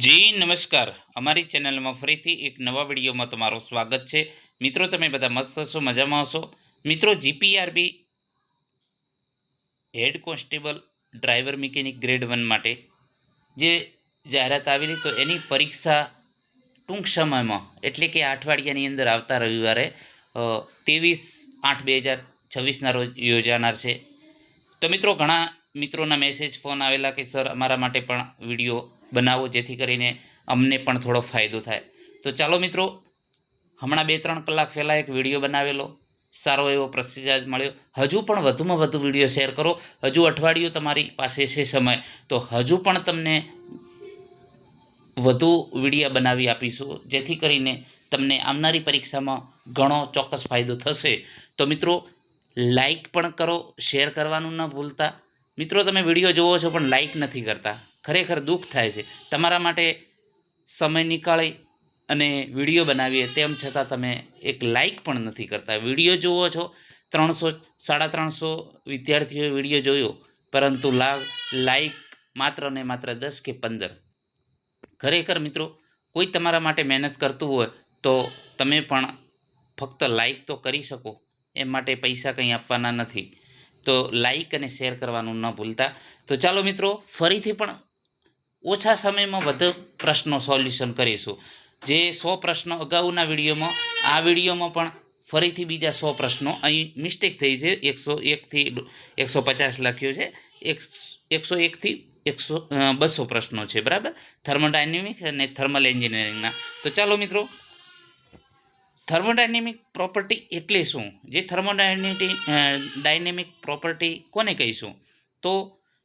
જી નમસ્કાર, અમારી ચેનલમાં ફરીથી એક નવા વિડીયોમાં તમારું સ્વાગત છે. મિત્રો, તમે બધા મસ્ત હશો, મજામાં હશો. મિત્રો, GPRB head constable driver mechanic grade 1 માટે જે જાહેરાત આવેલી, તો એની પરીક્ષા ટૂંક સમયમાં એટલે કે અઠવાડિયાની અંદર આવતા રવિવારે 23/8/2026ના રોજ યોજાનાર છે. તો મિત્રો, ઘણા મિત્રોના મેસેજ ફોન આવેલા કે સર અમારા માટે પણ વિડીયો બનાવો જેથી કરીને અમને પણ થોડો ફાયદો થાય. તો ચાલો મિત્રો, હમણાં 2-3 કલાક પહેલાં એક વિડીયો બનાવેલો, સારો એવો પ્રતિસાદ મળ્યો. હજુ પણ વધુમાં વધુ વિડીયો શેર કરો. હજુ અઠવાડિયું તમારી પાસે છે સમય, તો હજુ પણ તમને વધુ વિડીયો બનાવી આપીશું જેથી કરીને તમને આવનારી પરીક્ષામાં ઘણો ચોક્કસ ફાયદો થશે. તો મિત્રો, લાઈક પણ કરો, શેર કરવાનું ન ભૂલતા. મિત્રો, તમે વિડીયો જોવો છો પણ લાઈક નથી કરતા, ખરેખર દુઃખ થાય છે. તમારા માટે સમય નીકાળી અને વિડીયો બનાવીએ તેમ છતાં તમે એક લાઈક પણ નથી કરતા. વિડીયો જોવો છો, 300-350 વિદ્યાર્થીઓએ વિડીયો જોયો, પરંતુ લાઈક માત્ર ને માત્ર 10 કે 15. ખરેખર મિત્રો, કોઈ તમારા માટે મહેનત કરતું હોય તો તમે પણ ફક્ત લાઈક તો કરી શકો, એ માટે પૈસા કંઈ આપવાના નથી. તો લાઈક અને શેર કરવાનું ન ભૂલતા. તો ચાલો મિત્રો, ફરીથી પણ ઓછા સમયમાં વધુ પ્રશ્નો સોલ્યુશન કરીશું. જે 100 પ્રશ્નો અગાઉના વિડીયોમાં, આ વિડીયોમાં પણ ફરીથી બીજા 100 પ્રશ્નો. અહીં મિસ્ટેક થઈ છે, 101થી 150 લખ્યો છે, 101થી 200 પ્રશ્નો છે, બરાબર, થર્મોડાયનેમિક અને થર્મલ એન્જિનિયરિંગના. તો ચાલો મિત્રો, થર્મોડાયનેમિક પ્રોપર્ટી એટલે શું? જે ડાયનેમિક પ્રોપર્ટી કોને કહીશું? તો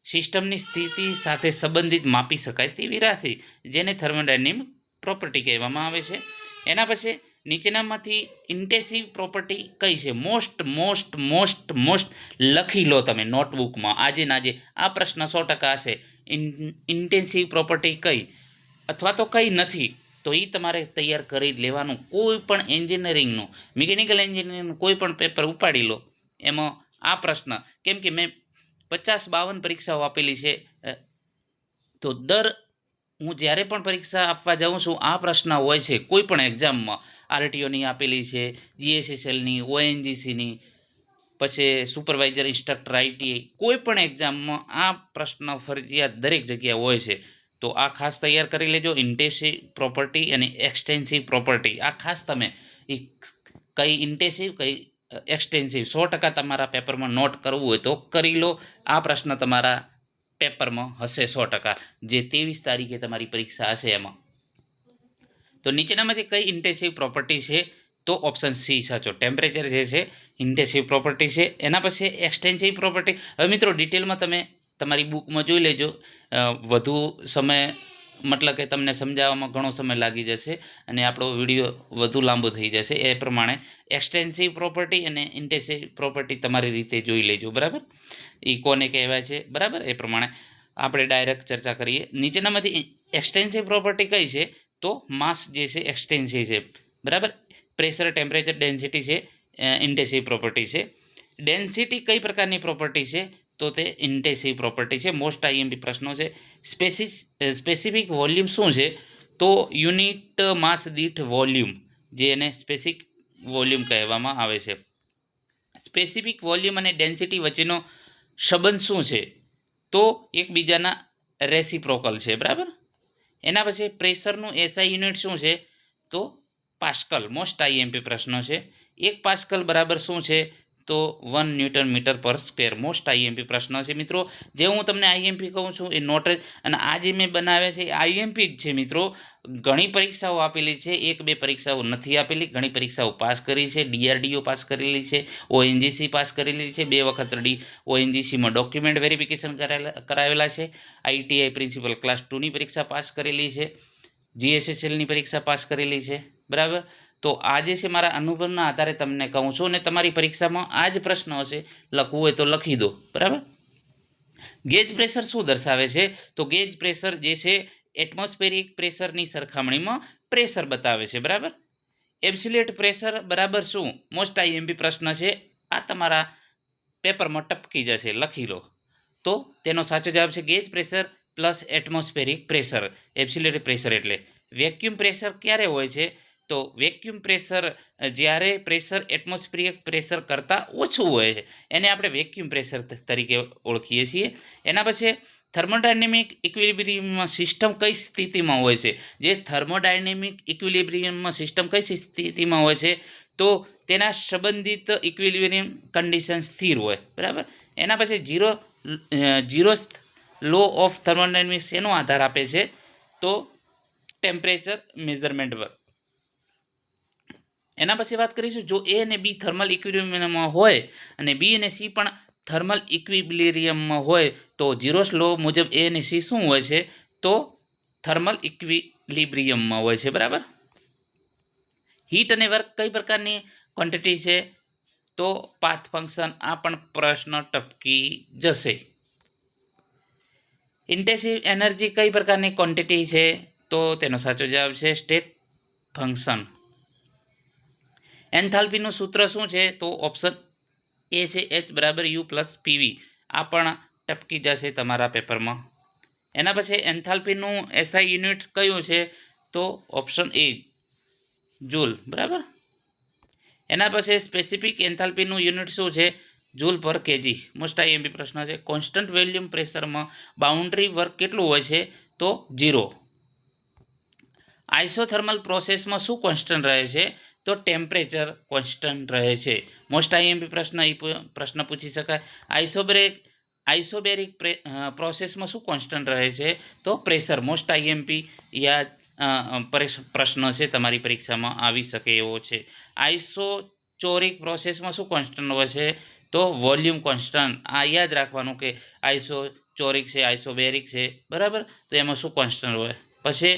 સિસ્ટમની સ્થિતિ સાથે સંબંધિત માપી શકાય તેવી રાશિ, જેને થર્મોડાયનેમિક પ્રોપર્ટી કહેવામાં આવે છે. એના પછી નીચેનામાંથી ઇન્ટેન્સિવ પ્રોપર્ટી કઈ છે? મોસ્ટ મોસ્ટ મોસ્ટ મોસ્ટ લખી લો તમે નોટબુકમાં આજે નાજે. આ પ્રશ્ન 100% હશે. ઇન્ટેન્સિવ પ્રોપર્ટી કઈ અથવા તો કઈ નથી, તો એ તમારે તૈયાર કરી લેવાનું. કોઈ પણ એન્જિનિયરિંગનું, મિકેનિકલ એન્જિનિયરિંગનું કોઈ પણ પેપર ઉપાડી લો, એમાં આ પ્રશ્ન, કેમ કે મેં 50-52 પરીક્ષાઓ આપેલી છે, તો હું જ્યારે પણ પરીક્ષા આપવા જાઉં છું આ પ્રશ્ન હોય છે. કોઈ પણ એક્ઝામમાં આરટીઓની આપેલી છે, જીએસએસએલની, ઓએનજીસીની, પછી સુપરવાઇઝર ઇન્સ્ટ્રક્ટર આઈટીઆઈ, કોઈ પણ એક્ઝામમાં આ પ્રશ્ન ફરજિયાત દરેક જગ્યાએ હોય છે. તો આ ખાસ તૈયાર કરી લેજો. ઇન્ટેન્સિવ પ્રોપર્ટી અને એક્સટેન્સિવ પ્રોપર્ટી, આ ખાસ તમે કઈ ઇન્ટેન્સિવ કઈ એક્સટેન્સિવ 100% તમારા પેપરમાં નોટ કરવું હોય તો કરી લો. આ પ્રશ્ન તમારા પેપરમાં હશે 100%, જે 23 તારીખે તમારી પરીક્ષા હશે એમાં. તો નીચેનામાંથી કઈ ઇન્ટેન્સિવ પ્રોપર્ટી છે? તો ઓપ્શન સી સાચો, ટેમ્પરેચર જે છે ઇન્ટેન્સિવ પ્રોપર્ટી છે. એના પછી એક્સટેન્સિવ પ્રોપર્ટી. હવે મિત્રો, ડિટેલમાં તમે તમારી બુકમાં જોઈ લેજો. વધુ સમય, મતલબ કે તમને સમજાવવામાં ઘણો સમય લાગી જશે અને આપણો વિડીયો વધુ લાંબો થઈ જશે. એ પ્રમાણે એક્સટેન્સિવ પ્રોપર્ટી અને ઇન્ટેન્સિવ પ્રોપર્ટી તમારી રીતે જોઈ લેજો, બરાબર. એ કોને કહેવાય છે, બરાબર, એ પ્રમાણે આપણે ડાયરેક્ટ ચર્ચા કરીએ. નીચેનામાંથી એક્સટેન્સિવ પ્રોપર્ટી કઈ છે? તો માસ જે છે એક્સટેન્સિવ છે, બરાબર. પ્રેશર, ટેમ્પરેચર, ડેન્સિટી છે ઇન્ટેન્સિવ પ્રોપર્ટી છે. ડેન્સિટી કઈ પ્રકારની પ્રોપર્ટી છે? તો તે ઇન્ટેન્સિવ પ્રોપર્ટી છે. મોસ્ટ આઈએમપી પ્રશ્નો છે. સ્પેસિફિક વોલ્યુમ શું છે? તો યુનિટ માસ દીઠ વોલ્યુમ, જે એને સ્પેસિફિક વોલ્યુમ કહેવામાં આવે છે. સ્પેસિફિક વોલ્યુમ અને ડેન્સિટી વચ્ચેનો સંબંધ શું છે? તો એકબીજાના રેસિપ્રોકલ છે, બરાબર. એના પછી પ્રેશરનું એસઆઈ યુનિટ શું છે? તો પાસ્કલ. મોસ્ટ આઈએમપી પ્રશ્નો છે. 1 પાસ્કલ બરાબર શું છે? તો 1 ન્યૂટન મીટર પર સ્ક્વેર. મોસ્ટ આઈએમપી પ્રશ્નો છે મિત્રો. જે હું તમને આઈએમપી કહું છું એ નોટ જ, અને આ જે મેં બનાવ્યા છે એ આઈએમપી જ છે મિત્રો. ઘણી પરીક્ષાઓ આપેલી છે, 1-2 પરીક્ષાઓ નથી આપેલી, ઘણી પરીક્ષાઓ પાસ કરી છે. ડીઆરડીઓ પાસ કરેલી છે, ઓએનજીસી પાસ કરેલી છે, 2 વખત ઓએનજીસીમાં ડોક્યુમેન્ટ વેરિફિકેશન કરાવેલા છે. આઈટીઆઈ પ્રિન્સિપલ ક્લાસ 2ની પરીક્ષા પાસ કરેલી છે, જીએસએસએલની પરીક્ષા પાસ કરેલી છે, બરાબર. તો આ જે છે મારા અનુભવના આધારે તમને કહું છું, અને તમારી પરીક્ષામાં આ જ પ્રશ્ન હશે, લખવું હોય તો લખી દો, બરાબર. ગેજ પ્રેશર શું દર્શાવે છે? તો ગેજ પ્રેશર જે છે એટમોસ્ફેરિક પ્રેશરની સરખામણીમાં પ્રેશર બતાવે છે, બરાબર. એબ્સોલ્યુટ પ્રેશર બરાબર શું? મોસ્ટ આઈએમપી પ્રશ્ન છે. આ તમારા પેપરમાં ટપકી જશે, લખી લો. તો તેનો સાચો જવાબ છે gauge pressure plus atmospheric pressure. Absolute pressure એટલે વેક્યુમ પ્રેશર ક્યારે હોય છે? તો વેક્યુમ પ્રેશર જ્યારે પ્રેશર એટમોસ્ફિયરિક પ્રેશર કરતાં ઓછું હોય છે એને આપણે વેક્યુમ પ્રેશર તરીકે ઓળખીએ છીએ. એના પછી થર્મોડાયનેમિક ઇક્વિલિબ્રિયમમાં સિસ્ટમ કઈ સ્થિતિમાં હોય છે? જે થર્મોડાયનેમિક ઇક્વિલિબ્રિયમમાં સિસ્ટમ કઈ સ્થિતિમાં હોય છે? તો તેના સંબંધિત ઇક્વિલિબ્રિયમ કન્ડિશન સ્થિર હોય. બરાબર. એના પછી ઝીરો લો ઓફ થર્મોડાયનેમિક્સ એનો આધાર આપે છે? તો ટેમ્પરેચર મેઝરમેન્ટ પર. એના પછી વાત કરીશું, જો એ અને બી થર્મલ ઇક્વિલિબ્રિયમમાં હોય અને બી અને સી પણ થર્મલ ઇક્વિલિબ્રિયમમાં હોય તો ઝીરોસ લો મુજબ એ અને સી શું હોય છે? તો થર્મલ ઇક્વિલિબ્રિયમમાં હોય છે. બરાબર. હીટ અને વર્ક કઈ પ્રકારની ક્વોન્ટિટી છે? તો પાથ ફંક્શન. આ પણ પ્રશ્ન ટપકી જશે. ઇન્ટેન્સિવ એનર્જી કઈ પ્રકારની ક્વોન્ટિટી છે? તો તેનો સાચો જવાબ છે સ્ટેટ ફંક્શન. એન્થાલ્પીનું સૂત્ર શું છે? તો ઓપ્શન એ છે H બરાબર U પ્લસ PV. આ પણ ટપકી જશે તમારા પેપરમાં. એના પછી એન્થાલ્પીનું એસઆઈ યુનિટ કયું છે? તો ઓપ્શન એ જૂલ. બરાબર. એના પછી સ્પેસિફિક એન્થાલ્પીનું યુનિટ શું છે? જૂલ પર કેજી. મોસ્ટ આઈએમપી પ્રશ્ન છે. કોન્સ્ટન્ટ વોલ્યુમ પ્રેશરમાં બાઉન્ડ્રી વર્ક કેટલું હોય છે? તો 0. આઇસોથર્મલ પ્રોસેસમાં શું કોન્સ્ટન્ટ રહે છે? તો ટેમ્પરેચર કોન્સ્ટન્ટ રહે છે. મોસ્ટ આઈએમપી પ્રશ્ન પૂછી શકાય. આઇસોબેરિક પ્રોસેસમાં શું કોન્સ્ટન્ટ રહે છે? તો પ્રેશર. મોસ્ટ આઈએમપી યાદ પ્રશ્ન છે, તમારી પરીક્ષામાં આવી શકે એવો છે. આઇસોચોરિક પ્રોસેસમાં શું કોન્સ્ટન્ટ હોય છે? તો વોલ્યુમ કોન્સ્ટન્ટ. આ યાદ રાખવાનું કે આઇસોચોરિક છે, આઇસોબેરિક છે. બરાબર. તો એમાં શું કોન્સ્ટન્ટ હોય. પછી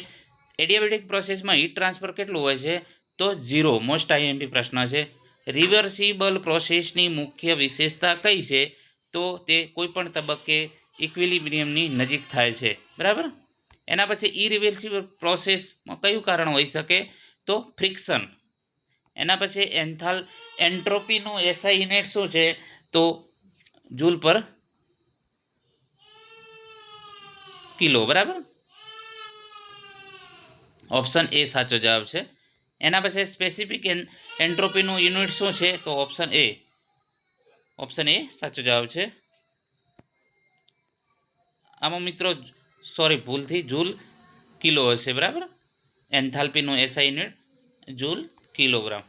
એડિયાબેટિક પ્રોસેસમાં હીટ ટ્રાન્સફર કેટલું હોય છે? તો 0. મોસ્ટ આઈએમપી પ્રશ્ન છે. રિવર્સિબલ પ્રોસેસની મુખ્ય વિશેષતા કઈ છે? તો તે કોઈપણ તબક્કે ઇક્વિલિબ્રિયમની નજીક થાય છે. બરાબર. એના પછી ઇરિવર્સિબલ પ્રોસેસમાં કયું કારણ હોઈ શકે? તો ફ્રિક્શન. એના પછી એન્ટ્રોપીનું એસઆઈ યુનિટ શું છે? તો જૂલ પર કિલો. બરાબર. ઓપ્શન એ સાચો જવાબ છે. એના પછી સ્પેસિફિક એન્ટ્રોપીનું યુનિટ શું છે? તો ઓપ્શન એ સાચો જવાબ છે. આમાં મિત્રો ભૂલથી જૂલ કિલો હશે. બરાબર. એન્થાલ્પીનું એસઆઈ યુનિટ જૂલ કિલોગ્રામ.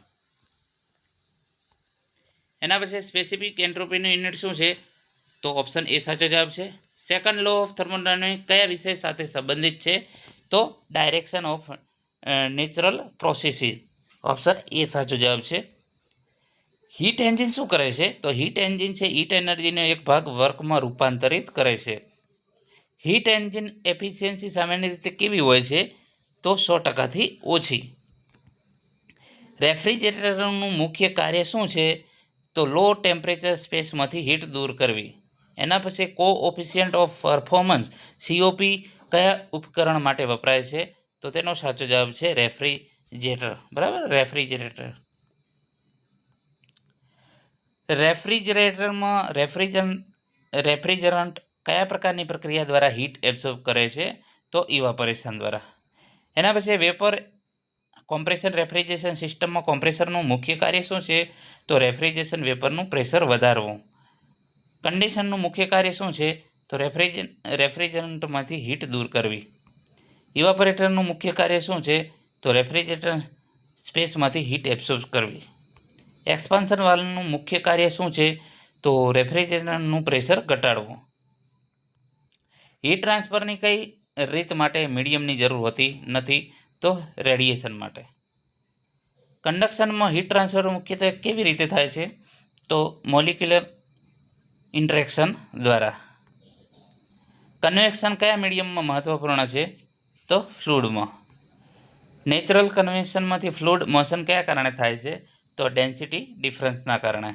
એના પછી સ્પેસિફિક એન્ટ્રોપીનું યુનિટ શું છે? તો ઓપ્શન એ સાચો જવાબ છે. સેકન્ડ લો ઓફ થર્મોડાયનેમિક્સ કયા વિષય સાથે સંબંધિત છે? તો direction of natural processes. Option A સાચો જવાબ છે. હીટ એન્જિન શું કરે છે? તો હીટ એન્જિન છે હીટ એનર્જીનો એક ભાગ વર્કમાં રૂપાંતરિત કરે છે. હીટ એન્જિન એફિશિયન્સી સામાન્ય રીતે કેવી હોય છે? તો 100%થી ઓછી. રેફ્રિજરેટરનું મુખ્ય કાર્ય શું છે? તો લો ટેમ્પરેચર સ્પેસમાંથી હીટ દૂર કરવી. એના પછી કોઓફિશિયન્ટ ઓફ પરફોર્મન્સ COP કયા ઉપકરણ માટે વપરાય છે? તો તેનો સાચો જવાબ છે રેફ્રિજરેટર. બરાબર. રેફ્રિજરેટરમાં રેફ્રિજરન્ટ કયા પ્રકારની પ્રક્રિયા દ્વારા હીટ એબ્સોર્બ કરે છે? તો ઇવાપોરેશન દ્વારા. એના પછી વેપર કોમ્પ્રેશન રેફ્રિજરેશન સિસ્ટમમાં કોમ્પ્રેસરનું મુખ્ય કાર્ય શું છે? તો રેફ્રિજરેશન વેપરનું પ્રેશર વધારવું. કન્ડેન્સરનું મુખ્ય કાર્ય શું છે? તો રેફ્રિજરન્ટમાંથી હીટ દૂર કરવી. ઇવાપોરેટરનું મુખ્ય કાર્ય શું છે? તો રેફ્રિજરેટર સ્પેસમાંથી હીટ એબ્સોર્બ કરવી. એક્સપાન્શન વાલ્વનું મુખ્ય કાર્ય શું છે? તો રેફ્રિજરેટરનું પ્રેશર ઘટાડવું. હીટ ટ્રાન્સફરની કઈ રીત માટે મીડિયમની જરૂર હોતી નથી? તો રેડિયેશન માટે. કન્ડક્શનમાં હીટ ટ્રાન્સફર મુખ્યત્વે કેવી રીતે થાય છે? તો મોલિક્યુલર ઇન્ટરેક્શન દ્વારા. કન્વેક્શન કયા મીડિયમમાં મહત્વપૂર્ણ છે? તો ફ્લુઇડમાં. નેચરલ કન્વેક્શનમાંથી ફ્લુઇડ મોશન કયા કારણે થાય છે? તો ડેન્સિટી ડિફરન્સના કારણે.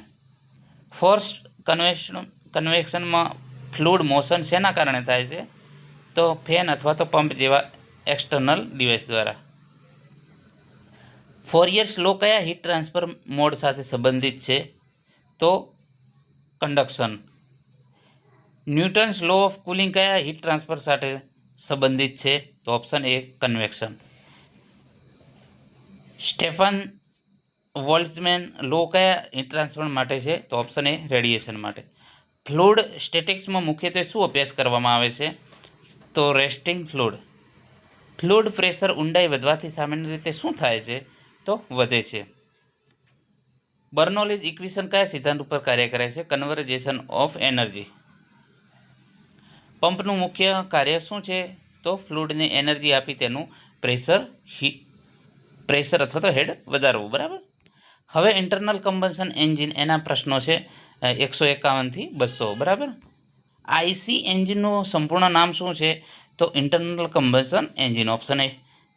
ફોર્સ્ડ કન્વેક્શનમાં ફ્લુઇડ મોશન શેના કારણે થાય છે? તો ફેન અથવા તો પંપ જેવા એક્સટર્નલ ડિવાઇસ દ્વારા. ફોરિયર્સ લો કયા હીટ ટ્રાન્સફર મોડ સાથે સંબંધિત છે? તો conduction. Newton's law of cooling કયા હીટ ટ્રાન્સફર સાથે સંબંધિત છે? તો option A convection. Stefan Boltzmann law કયા હીટ ટ્રાન્સફર માટે છે? તો ઓપ્શન એ રેડિયેશન માટે. ફ્લુઇડ સ્ટેટિક્સમાં મુખ્યત્વે શું અભ્યાસ કરવામાં આવે છે? તો રેસ્ટિંગ ફ્લુઇડ. ફ્લુઇડ પ્રેશર ઊંડાઈ વધવાથી સામાન્ય રીતે શું થાય છે? તો વધે છે. બર્નોલીઝ ઇક્વેશન કયા સિદ્ધાંત ઉપર કાર્ય કરે છે? કન્વર્જેશન ઓફ એનર્જી. પંપનું મુખ્ય કાર્ય શું છે? તો ફ્લુઇડને એનર્જી આપી તેનું પ્રેશર અથવા તો હેડ વધારવું. બરાબર. હવે ઇન્ટરનલ કમ્બશન એન્જિન એના પ્રશ્નો છે 151 થી 200. બરાબર. આઈસી એન્જિનનું સંપૂર્ણ નામ શું છે? તો internal combustion engine. Option A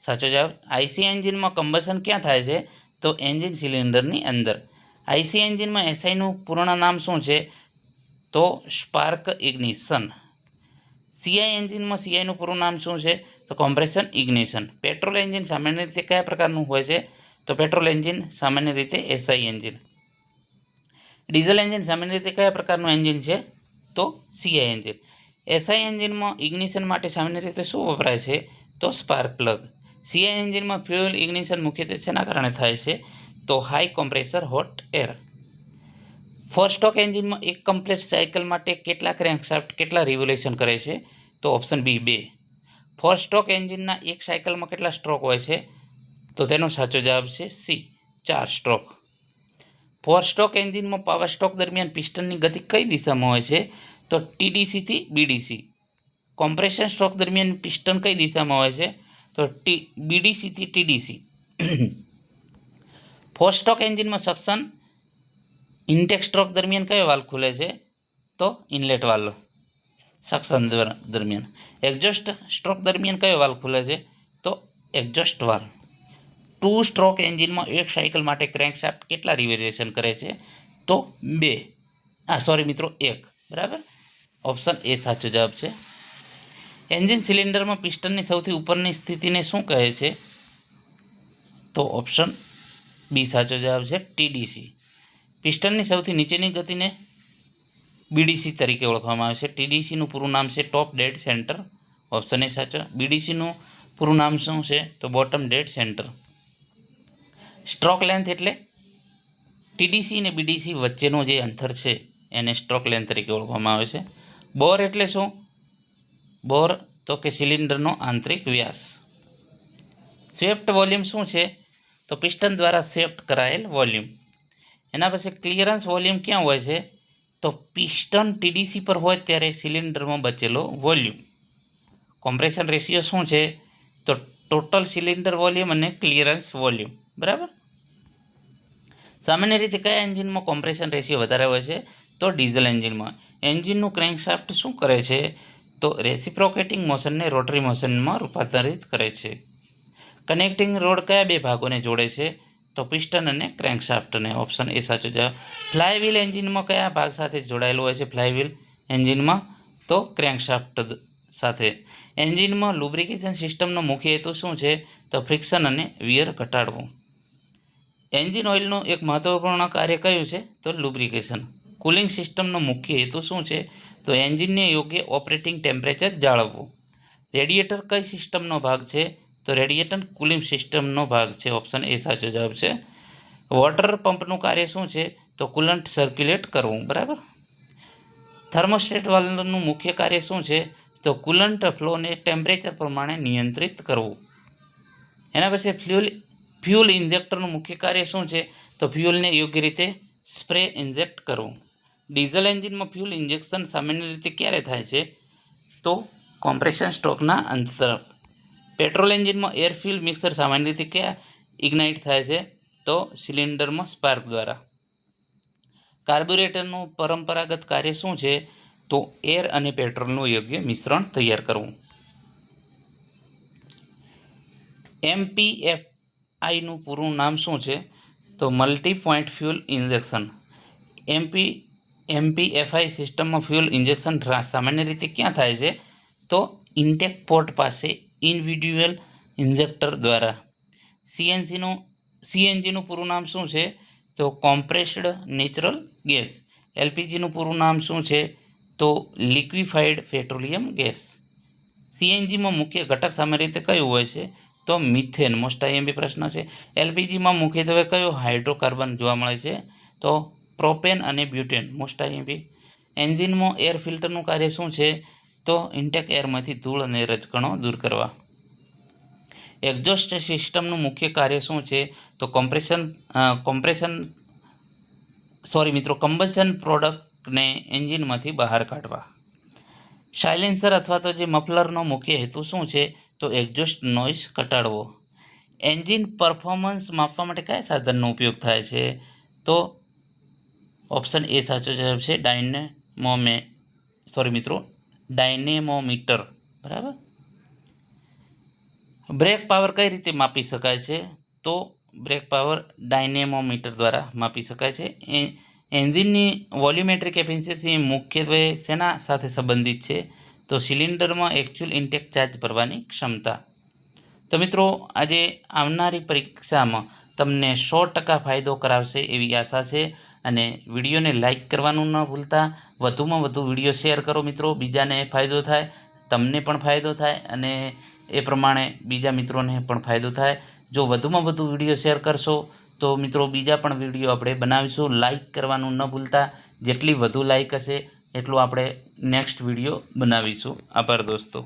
સાચો જવાબ. આઈસી એન્જિનમાં કમ્બશન ક્યાં થાય છે? તો એન્જિન સિલિન્ડરની અંદર. આઈસી એન્જિનમાં એસઆઈનું પૂર્ણ નામ શું છે? તો સ્પાર્ક ઇગ્નિશન. સીઆઈ એન્જિનમાં સીઆઈનું પૂરું નામ શું છે? તો કોમ્પ્રેશન ઇગ્નિશન. પેટ્રોલ એન્જિન સામાન્ય રીતે કયા પ્રકારનું હોય છે? તો પેટ્રોલ એન્જિન સામાન્ય રીતે એસઆઈ એન્જિન. ડીઝલ એન્જિન સામાન્ય રીતે કયા પ્રકારનું એન્જિન છે? તો સીઆઈ એન્જિન. એસઆઈ એન્જિનમાં ઇગ્નિશન માટે સામાન્ય રીતે શું વપરાય છે? તો સ્પાર્ક પ્લગ. સીઆઈ એન્જિનમાં ફ્યુઅલ ઇગ્નિશન મુખ્યત્વે શેના કારણે થાય છે? તો high compressor hot air. Four stroke એન્જિનમાં એક કમ્પ્લીટ સાયકલ માટે કેટલા ક્રેન્કશાફ્ટ કેટલા રિવોલ્યુશન કરે છે? તો ઓપ્શન બી 2. ફોર સ્ટ્રોક એન્જિનના એક સાયકલમાં કેટલા સ્ટ્રોક હોય છે? તો તેનો સાચો જવાબ છે સી 4 સ્ટ્રોક. ફોર સ્ટ્રોક એન્જિનમાં પાવર સ્ટ્રોક દરમિયાન પિસ્ટનની ગતિ કઈ દિશામાં હોય છે? તો ટીડીસી થી બીડીસી. કોમ્પ્રેશન સ્ટ્રોક દરમિયાન પિસ્ટન કઈ દિશામાં હોય છે? તો બીડીસી થી ટીડીસી. ફોર સ્ટ્રોક એન્જિનમાં સક્શન ઇન્ટેક સ્ટ્રોક દરમિયાન કયો વાલ્વ ખુલે છે? તો ઇનલેટ વાલ્વ સક્શન દરમિયાન. એક્ઝોસ્ટ સ્ટ્રોક દરમિયાન કયો વાલ્વ ખુલે છે? તો એક્ઝોસ્ટ વાલ્વ. 2 સ્ટ્રોક એન્જિનમાં એક સાયકલ માટે ક્રેન્કશાફ્ટ કેટલા રિવોલ્યુશન કરે છે? તો 2. સોરી મિત્રો 1. બરાબર. ઓપ્શન એ સાચો જવાબ છે. એન્જિન સિલિન્ડરમાં પિસ્ટનની સૌથી ઉપરની સ્થિતિને શું કહે છે? તો ઓપ્શન બી સાચો જવાબ છે ટીડીસી. પિસ્ટનની સૌથી નીચેની ગતિને બીડીસી તરીકે ઓળખવામાં આવે છે. ટીડીસીનું પૂરું નામ છે top dead centre. Option A સાચો. બીડીસીનું પૂરું નામ શું છે? તો bottom dead centre. Stroke length એટલે ટીડીસી અને બીડીસી વચ્ચેનો જે અંતર છે એને સ્ટ્રોક લેન્થ તરીકે ઓળખવામાં આવે છે. બોર એટલે શું? બોર તો કે સિલિન્ડરનો આંતરિક વ્યાસ. સ્વેપ્ટ વોલ્યુમ શું છે? તો પિસ્ટન દ્વારા સ્વેપ્ટ કરાયેલ વોલ્યુમ. એના પછી ક્લિયરન્સ વોલ્યુમ ક્યાં હોય છે? તો પિસ્ટન ટીડીસી પર હોય ત્યારે સિલિન્ડરમાં બચેલો વોલ્યુમ. કોમ્પ્રેશન રેશિયો શું છે? તો ટોટલ સિલિન્ડર વોલ્યુમ અને ક્લિયરન્સ વોલ્યુમ. બરાબર. સામાન્ય રીતે કયા એન્જિનમાં કોમ્પ્રેશન રેશિયો વધારે હોય છે? તો ડીઝલ એન્જિનમાં. એન્જિનનું ક્રેન્કશાફ્ટ શું કરે છે? તો રેસિપ્રોકેટિંગ મોશનને રોટરી મોશનમાં રૂપાંતરિત કરે છે. કનેક્ટિંગ રોડ કયા બે ભાગોને જોડે છે? તો પિસ્ટન અને ક્રેન્કશાફ્ટને. ઓપ્શન એ સાચો જવાબ. ફ્લાયવ્હીલ એન્જિનમાં કયા ભાગ સાથે જોડાયેલું હોય છે? ફ્લાયવ્હીલ એન્જિનમાં તો ક્રેન્કશાફ્ટ સાથે. એન્જિનમાં લુબ્રિકેશન સિસ્ટમનો મુખ્ય હેતુ શું છે? તો ફ્રિક્શન અને વિયર ઘટાડવું. એન્જિન ઓઇલનું એક મહત્વપૂર્ણ કાર્ય કયું છે? તો લુબ્રિકેશન. કુલિંગ સિસ્ટમનો મુખ્ય હેતુ શું છે? તો એન્જિનને યોગ્ય ઓપરેટિંગ ટેમ્પરેચર જાળવવું. રેડિએટર કઈ સિસ્ટમનો ભાગ છે? તો રેડિએટર કુલિંગ સિસ્ટમનો ભાગ છે. ઓપ્શન એ સાચો જવાબ છે. વોટર પંપનું કાર્ય શું છે? તો કુલન્ટ સર્ક્યુલેટ કરવું. બરાબર. થર્મોસ્ટેટ વાલ્વનું મુખ્ય કાર્ય શું છે? તો કુલન્ટ ફ્લોને ટેમ્પરેચર પ્રમાણે નિયંત્રિત કરવું. એના પછી ફ્યુઅલ ઇન્જેક્ટરનું મુખ્ય કાર્ય શું છે? તો ફ્યુઅલને યોગ્ય રીતે સ્પ્રે ઇન્જેક્ટ કરવું. ડીઝલ એન્જિનમાં ફ્યુઅલ ઇન્જેક્શન સામાન્ય રીતે ક્યારે થાય છે? તો કોમ્પ્રેશન સ્ટ્રોકના અંત તરફ. પેટ્રોલ એન્જિનમાં એર ફ્યુઅલ મિક્સર સામાન્ય રીતે ક્યાં ઇગ્નાઇટ થાય છે? તો સિલિન્ડરમાં સ્પાર્ક દ્વારા. કાર્બ્યુરેટરનું પરંપરાગત કાર્ય શું છે? તો એર અને પેટ્રોલનું યોગ્ય મિશ્રણ તૈયાર કરવું. એમપીએફઆઈનું પૂરું નામ શું છે? તો મલ્ટી પોઈન્ટ ફ્યુઅલ ઇન્જેક્શન. એમપીએફઆઈ સિસ્ટમમાં ફ્યુઅલ ઇન્જેક્શન સામાન્ય રીતે ક્યાં થાય છે? તો ઇન્ટેક પોર્ટ પાસે ઇન્ડિવિડ્યુઅલ ઇન્જેક્ટર દ્વારા. સીએનજીનું પૂરું નામ શું છે? તો કોમ્પ્રેસ્ડ નેચરલ ગેસ. એલપીજીનું પૂરું નામ શું છે? તો લિક્વિફાઈડ પેટ્રોલિયમ ગેસ. સીએનજીમાં મુખ્ય ઘટક સામાન્ય રીતે કયું હોય છે? તો મિથેન. મોસ્ટ આઈએમપી પ્રશ્ન છે. એલપીજીમાં મુખ્યત્વે કયો હાઇડ્રોકાર્બન જોવા મળે છે? તો પ્રોપેન અને બ્યુટેન. Most IMP. એન્જિનમાં એર ફિલ્ટરનું કાર્ય શું છે? તો ઇન્ટેક એરમાંથી ધૂળ અને રજકણો દૂર કરવા. એક્ઝોસ્ટ સિસ્ટમનું મુખ્ય કાર્ય શું છે? તો કમ્બશન પ્રોડક્ટને એન્જિનમાંથી બહાર કાઢવા. સાયલેન્સર અથવા તો જે મફલરનો મુખ્ય હેતુ શું છે? તો એક્ઝોસ્ટ નોઇઝ ઘટાડવો. એન્જિન પરફોર્મન્સ માપવા માટે કયા સાધનનો ઉપયોગ થાય છે? તો ઓપ્શન એ સાચો જવાબ છે. ડાયનેમોમીટર. બરાબર. બ્રેક પાવર કઈ રીતે માપી શકાય છે? તો બ્રેક પાવર ડાયનેમોમીટર દ્વારા માપી શકાય છે. એન્જિનની વોલ્યુમેટ્રિક એફિશિયન્સી મુખ્યત્વે શેના સાથે સંબંધિત છે? તો સિલિન્ડરમાં એકચ્યુઅલ ઇન્ટેક ચાર્જ ભરવાની ક્ષમતા. તો મિત્રો, આજે આવનારી પરીક્ષામાં તમને 100% ફાયદો કરાવશે એવી આશા છે. અને વિડીયોને લાઇક કરવાનું ન ભૂલતા. વધુમાં વધુ વિડીયો શેર કરો મિત્રો, બીજાને ફાયદો થાય, તમને પણ ફાયદો થાય અને એ પ્રમાણે બીજા મિત્રોને પણ ફાયદો થાય. જો વધુમાં વધુ વિડીયો શેર કરશો તો મિત્રો બીજા પણ વિડીયો આપણે બનાવીશું. લાઇક કરવાનું ન ભૂલતા. જેટલી વધુ લાઇક હશે એટલું આપણે નેક્સ્ટ વિડીયો બનાવીશું. આભાર દોસ્તો.